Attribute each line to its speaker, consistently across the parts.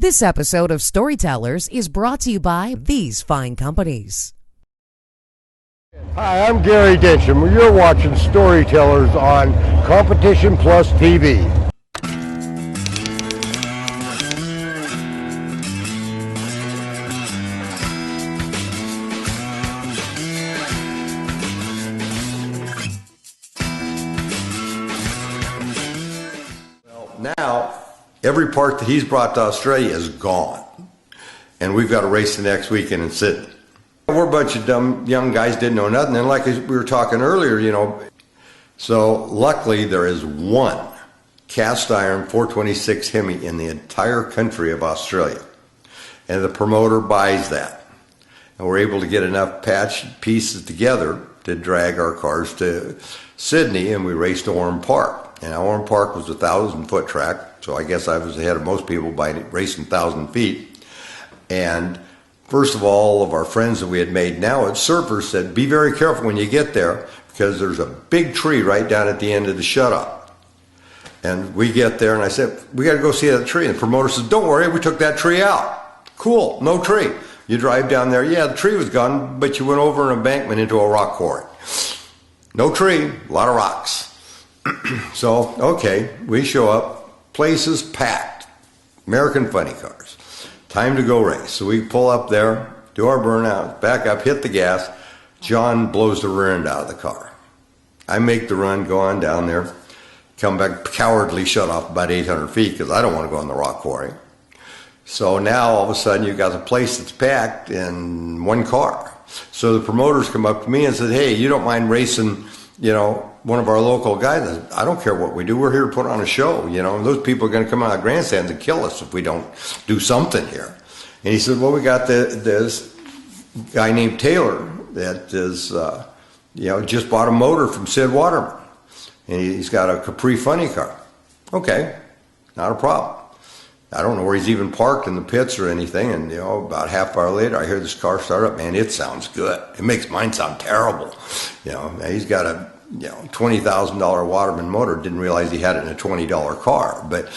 Speaker 1: This episode of Storytellers is brought to you by these fine companies.
Speaker 2: Hi, I'm Gary Densham. You're watching Storytellers on Competition Plus TV.
Speaker 3: Well, now, every part that he's brought to Australia is gone. And we've got a race the next weekend in Sydney. We're a bunch of dumb young guys, didn't know nothing. And like we were talking earlier, so luckily there is one cast iron 426 Hemi in the entire country of Australia. And the promoter buys that. And we're able to get enough patch pieces together to drag our cars to Sydney, and we raced to Oran Park. And Oran Park was a 1,000-foot track, so I guess I was ahead of most people by racing 1,000 feet. And first of all of our friends that we had made now at surfers said, be very careful when you get there because there's a big tree right down at the end of the shut-off. And we get there and I said, we got to go see that tree. And the promoter says, don't worry, we took that tree out. Cool, no tree. You drive down there, yeah, the tree was gone, but you went over an embankment into a rock quarry. No tree, a lot of rocks. So, okay, we show up, place is packed, American funny cars. Time to go race. So we pull up there, do our burnout, back up, hit the gas. John blows the rear end out of the car. I make the run, go on down there, come back, cowardly shut off about 800 feet because I don't want to go in the rock quarry. So now all of a sudden you've got the place that's packed in one car. So the promoters come up to me and said, hey, you don't mind racing, one of our local guys? I said, I don't care what we do. We're here to put on a show, and those people are going to come out of grandstands and kill us if we don't do something here. And he said, well, we got this guy named Taylor that is, just bought a motor from Sid Waterman. And he's got a Capri funny car. Okay, not a problem. I don't know where he's even parked in the pits or anything. And, about a half hour later, I hear this car start up. Man, it sounds good. It makes mine sound terrible. He's got a, $20,000 Waterman motor. Didn't realize he had it in a $20 car. But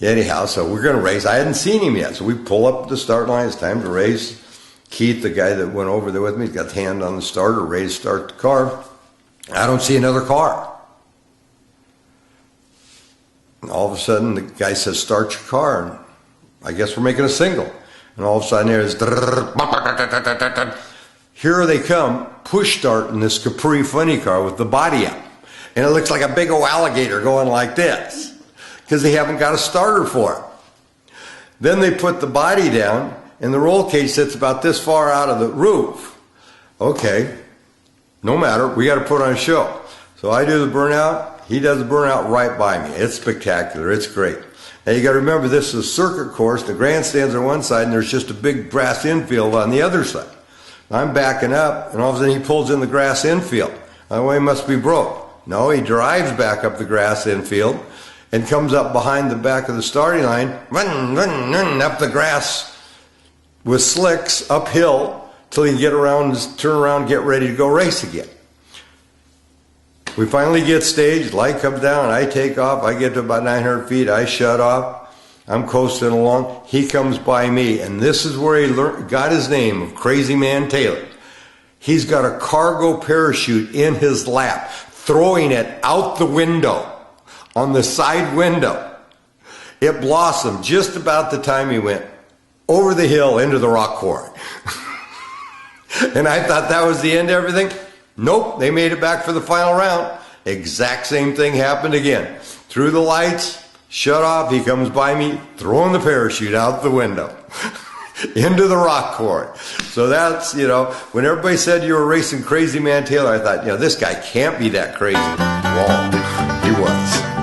Speaker 3: anyhow, so we're going to race. I hadn't seen him yet. So we pull up the start line. It's time to race. Keith, the guy that went over there with me, he's got the hand on the starter, ready to start the car. I don't see another car. And all of a sudden, the guy says, start your car. And I guess we're making a single. And all of a sudden, there's... Here they come, push starting this Capri funny car with the body up. And it looks like a big old alligator going like this. Because they haven't got a starter for it. Then they put the body down, and the roll cage sits about this far out of the roof. Okay, no matter, we got to put on a show. So I do the burnout. He does the burnout right by me. It's spectacular. It's great. Now you got to remember this is a circuit course. The grandstands are on one side and there's just a big grass infield on the other side. I'm backing up and all of a sudden he pulls in the grass infield. Oh, he must be broke. No, he drives back up the grass infield and comes up behind the back of the starting line, up the grass with slicks uphill till he can get around, turn around, get ready to go race again. We finally get staged, light comes down, I take off, I get to about 900 feet, I shut off, I'm coasting along, he comes by me, and this is where he got his name of Crazy Man Taylor. He's got a cargo parachute in his lap, throwing it out the window, on the side window. It blossomed just about the time he went over the hill into the rock quarry. And I thought that was the end of everything. Nope, they made it back for the final round. Exact same thing happened again. Through the lights, shut off, he comes by me, throwing the parachute out the window. Into the rock quarry. So that's, when everybody said you were racing Crazy Man Taylor, I thought, this guy can't be that crazy. Well, he was.